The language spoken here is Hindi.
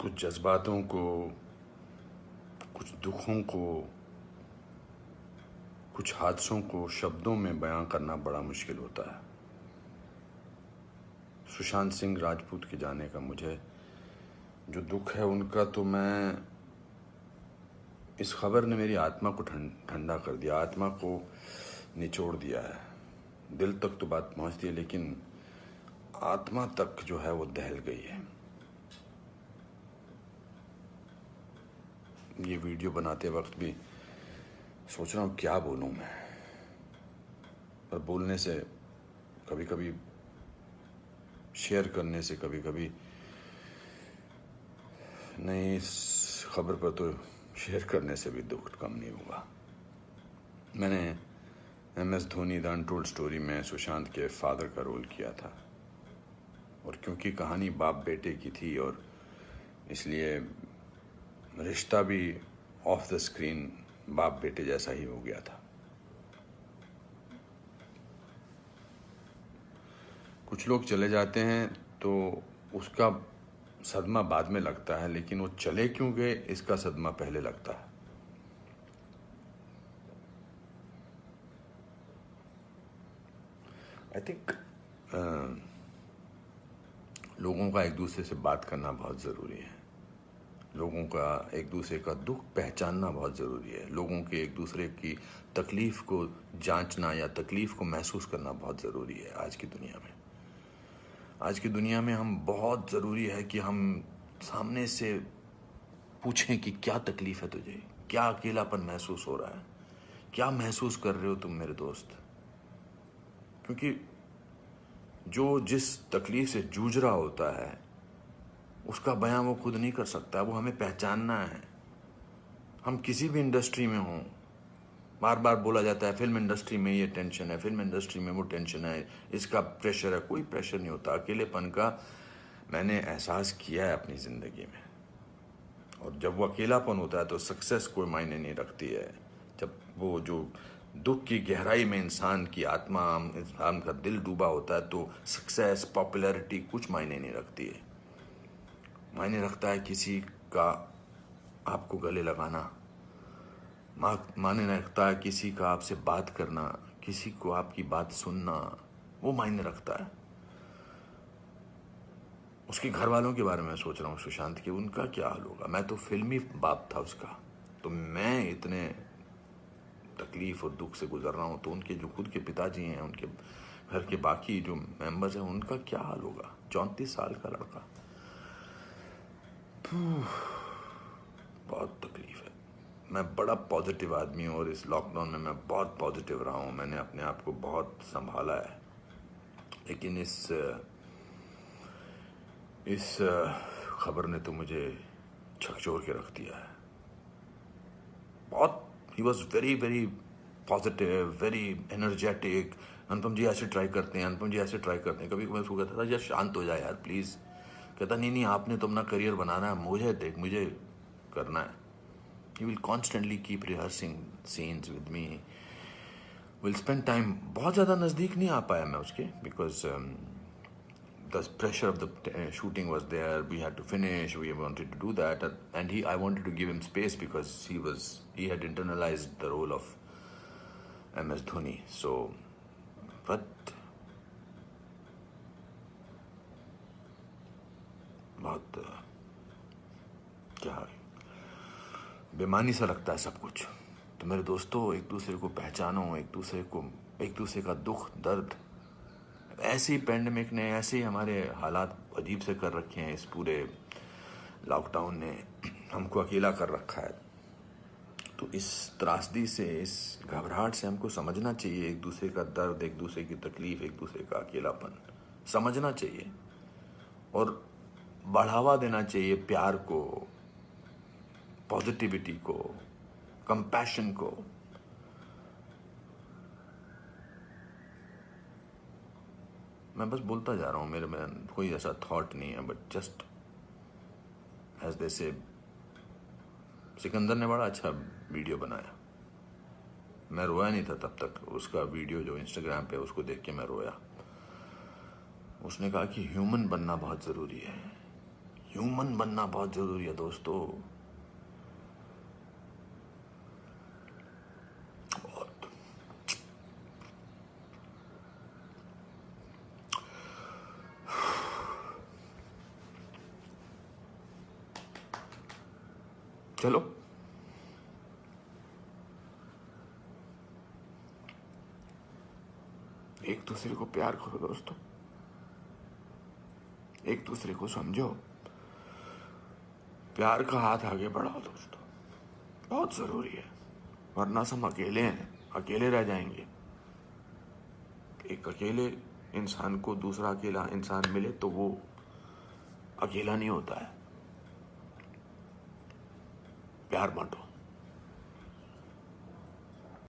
कुछ जज्बातों को, कुछ दुखों को, कुछ हादसों को शब्दों में बयां करना बड़ा मुश्किल होता है। सुशांत सिंह राजपूत के जाने का मुझे जो दुख है उनका, तो मैं इस खबर ने मेरी आत्मा को ठंडा कर दिया, आत्मा को निचोड़ दिया है। दिल तक तो बात पहुंचती है, लेकिन आत्मा तक जो है वो दहल गई है। ये वीडियो बनाते वक्त भी सोच रहा हूँ क्या बोलूँ मैं, पर बोलने से कभी कभी, शेयर करने से कभी कभी नहीं, इस खबर पर तो शेयर करने से भी दुख कम नहीं हुआ। मैंने MS Dhoni the untold story में सुशांत के फादर का रोल किया था, और क्योंकि कहानी बाप बेटे की थी और इसलिए रिश्ता भी ऑफ द स्क्रीन बाप बेटे जैसा ही हो गया था। कुछ लोग चले जाते हैं तो उसका सदमा बाद में लगता है, लेकिन वो चले क्यों गए इसका सदमा पहले लगता है। आई थिंक लोगों का एक दूसरे से बात करना बहुत ज़रूरी है। लोगों का एक दूसरे का दुख पहचानना बहुत ज़रूरी है। लोगों के एक दूसरे की तकलीफ़ को जांचना या तकलीफ़ को महसूस करना बहुत ज़रूरी है आज की दुनिया में। आज की दुनिया में हम बहुत ज़रूरी है कि हम सामने से पूछें कि क्या तकलीफ़ है तुझे, क्या अकेलापन महसूस हो रहा है, क्या महसूस कर रहे हो तुम मेरे दोस्त। क्योंकि जो जिस तकलीफ़ से जूझ रहा होता है उसका बयां वो खुद नहीं कर सकता, वो हमें पहचानना है। हम किसी भी इंडस्ट्री में हों, बार बार बोला जाता है फिल्म इंडस्ट्री में ये टेंशन है, फिल्म इंडस्ट्री में वो टेंशन है, इसका प्रेशर है। कोई प्रेशर नहीं होता। अकेलेपन का मैंने एहसास किया है अपनी ज़िंदगी में, और जब वो अकेलापन होता है तो सक्सेस कोई मायने नहीं रखती है। जब वो जो दुख की गहराई में इंसान की आत्मा, इंसान का दिल डूबा होता है, तो सक्सेस, पॉपुलैरिटी कुछ मायने नहीं रखती है। मायने रखता है किसी का आपको गले लगाना, मायने रखता है किसी का आपसे बात करना, किसी को आपकी बात सुनना, वो मायने रखता है। उसके घर वालों के बारे में सोच रहा हूँ सुशांत के, उनका क्या हाल होगा। मैं तो फिल्मी बाप था उसका, तो मैं इतने तकलीफ और दुख से गुजर रहा हूँ, तो उनके जो खुद के पिताजी हैं, उनके घर के बाकी जो मेंबर्स हैं, उनका क्या हाल होगा। 34 साल का लड़का, बहुत तकलीफ है। मैं बड़ा पॉजिटिव आदमी हूँ, और इस लॉकडाउन में मैं बहुत पॉजिटिव रहा हूँ। मैंने अपने आप को बहुत संभाला है, लेकिन इस खबर ने तो मुझे झकझोर के रख दिया है। बहुत, ही was very very positive, very energetic. Anupam ji ऐसे ट्राई करते हैं, अनुपम जी ऐसे ट्राई करते हैं। कभी कभी उसको कहता था यार शांत हो जाए यार प्लीज़। कहता नहीं नहीं, आपने तो अपना करियर बनाना है, मुझे देख, मुझे करना है। He will constantly keep rehearsing scenes with me. We'll spend time. बहुत ज़्यादा नज़दीक नहीं आ पाया मैं उसके, because the pressure of the shooting was there. We had to finish. We wanted to do that, and I wanted to give him space because he had internalized the role of MS Dhoni. So, but बहुत क्या बेमानी सा लगता है सब कुछ। तो मेरे दोस्तों, एक दूसरे को पहचानो, एक दूसरे का दुख दर्द। ऐसे ही पैंडेमिक ने, ऐसे ही हमारे हालात अजीब से कर रखे हैं। इस पूरे लॉकडाउन ने हमको अकेला कर रखा है। तो इस त्रासदी से, इस घबराहट से हमको समझना चाहिए एक दूसरे का दर्द, एक दूसरे की तकलीफ, एक दूसरे का अकेलापन समझना चाहिए, और बढ़ावा देना चाहिए प्यार को, पॉजिटिविटी को, कंपैशन को। मैं बस बोलता जा रहा हूँ, मेरे में कोई ऐसा थॉट नहीं है, बट जस्ट एज दे से। सिकंदर ने बड़ा अच्छा वीडियो बनाया, मैं रोया नहीं था तब तक। उसका वीडियो जो इंस्टाग्राम पे, उसको देख के मैं रोया। उसने कहा कि ह्यूमन बनना बहुत ज़रूरी है। ह्यूमन बनना बहुत जरूरी है दोस्तों। बहुत। चलो एक दूसरे को प्यार करो दोस्तों, एक दूसरे को समझो, प्यार का हाथ आगे बढ़ाओ दोस्तों, बहुत जरूरी है। वरना हम अकेले हैं, अकेले रह जाएंगे। एक अकेले इंसान को दूसरा अकेला इंसान मिले तो वो अकेला नहीं होता है। प्यार बांटो।